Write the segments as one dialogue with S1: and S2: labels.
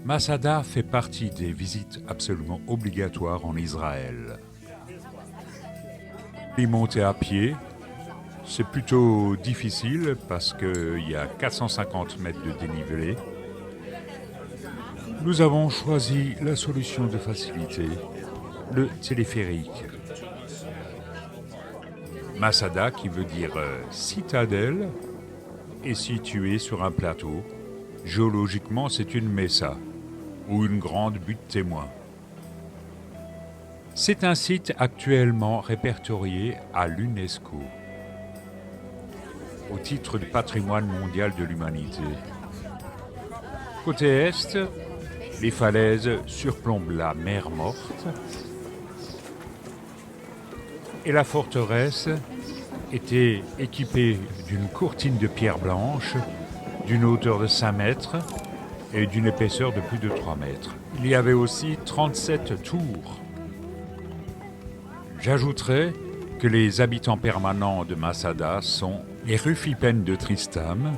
S1: Masada fait partie des visites absolument obligatoires en Israël. Y monter à pied, c'est plutôt difficile parce qu'il y a 450 mètres de dénivelé. Nous avons choisi la solution de facilité, le téléphérique. Masada, qui veut dire citadelle, est situé sur un plateau. Géologiquement, c'est une mesa, ou une grande butte témoin. C'est un site actuellement répertorié à l'UNESCO, au titre du patrimoine mondial de l'humanité. Côté est, les falaises surplombent la mer Morte et la forteresse était équipée d'une courtine de pierre blanche d'une hauteur de 5 mètres et d'une épaisseur de plus de 3 mètres. Il y avait aussi 37 tours. J'ajouterai que les habitants permanents de Masada sont les rufipènes de Tristam,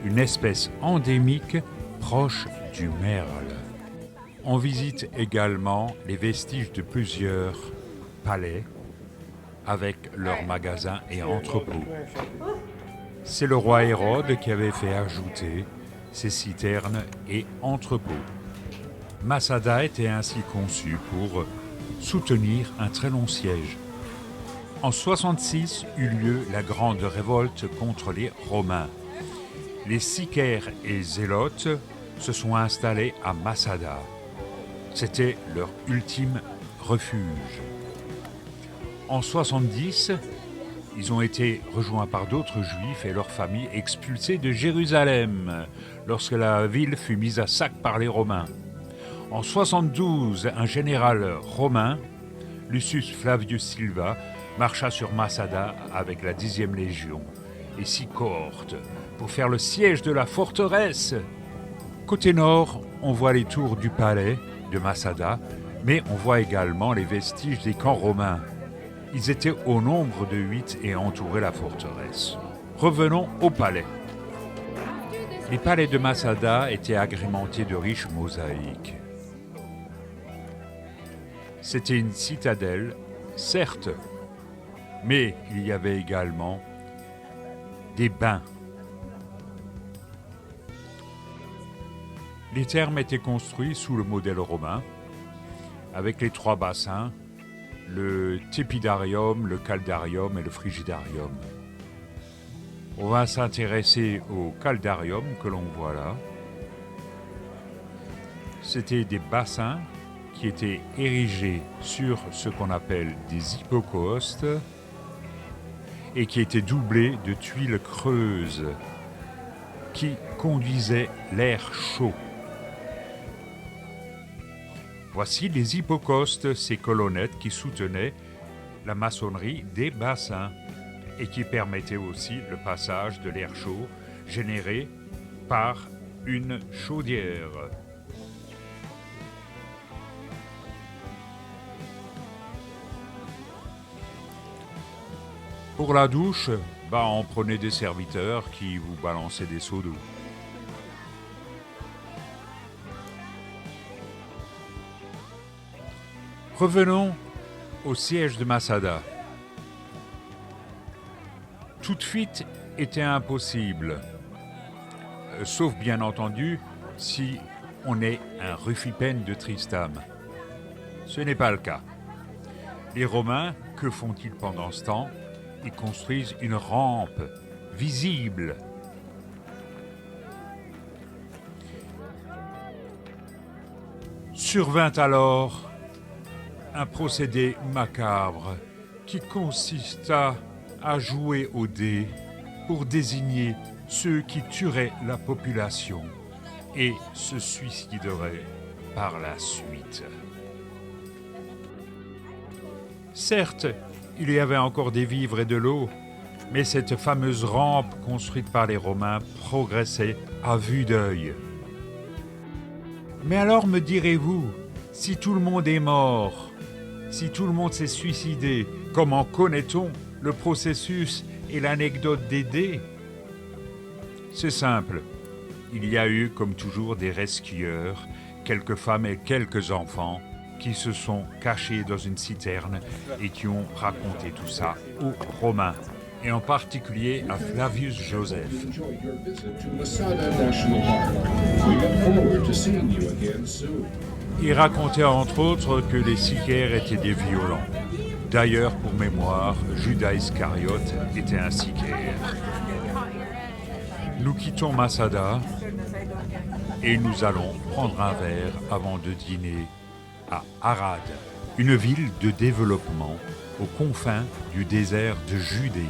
S1: une espèce endémique proche du merle. On visite également les vestiges de plusieurs palais avec leurs magasins et entrepôts. C'est le roi Hérode qui avait fait ajouter ces citernes et entrepôts. Masada était ainsi conçu pour soutenir un très long siège. En 66 eut lieu la grande révolte contre les Romains. Les sicaires et zélotes se sont installés à Masada. C'était leur ultime refuge. En 70, ils ont été rejoints par d'autres juifs et leurs familles expulsés de Jérusalem lorsque la ville fut mise à sac par les Romains. En 72, un général romain, Lucius Flavius Silva, marcha sur Masada avec la 10e Légion et 6 cohortes pour faire le siège de la forteresse. Côté nord, on voit les tours du palais de Masada, mais on voit également les vestiges des camps romains. Ils étaient au nombre de 8 et entouraient la forteresse. Revenons au palais. Les palais de Masada étaient agrémentés de riches mosaïques. C'était une citadelle, certes, mais il y avait également des bains. Les thermes étaient construits sous le modèle romain, avec les 3 bassins, le tepidarium, le caldarium et le frigidarium. On va s'intéresser au caldarium que l'on voit là. C'était des bassins qui étaient érigés sur ce qu'on appelle des hypocaustes et qui étaient doublés de tuiles creuses qui conduisaient l'air chaud. Voici les hypocaustes, ces colonnettes qui soutenaient la maçonnerie des bassins et qui permettaient aussi le passage de l'air chaud généré par une chaudière. Pour la douche, on prenait des serviteurs qui vous balançaient des seaux d'eau. Revenons au siège de Masada. Toute fuite était impossible, sauf bien entendu si on est un rufipène de Tristam. Ce n'est pas le cas. Les Romains, que font-ils pendant ce temps ? Ils construisent une rampe visible. Survint alors un procédé macabre qui consista à jouer aux dés pour désigner ceux qui tueraient la population et se suicideraient par la suite. Certes, il y avait encore des vivres et de l'eau, mais cette fameuse rampe construite par les Romains progressait à vue d'œil. Mais alors me direz-vous, si tout le monde est mort, si tout le monde s'est suicidé, comment connaît-on le processus et l'anecdote des dés ? C'est simple, il y a eu comme toujours des rescueurs quelques femmes et quelques enfants qui se sont cachés dans une citerne et qui ont raconté tout ça aux Romains, et en particulier à Flavius Joseph. Il racontait entre autres que les Sicaires étaient des violents. D'ailleurs, pour mémoire, Judas Iscariote était un Sicaire. Nous quittons Masada et nous allons prendre un verre avant de dîner à Arad, une ville de développement aux confins du désert de Judée.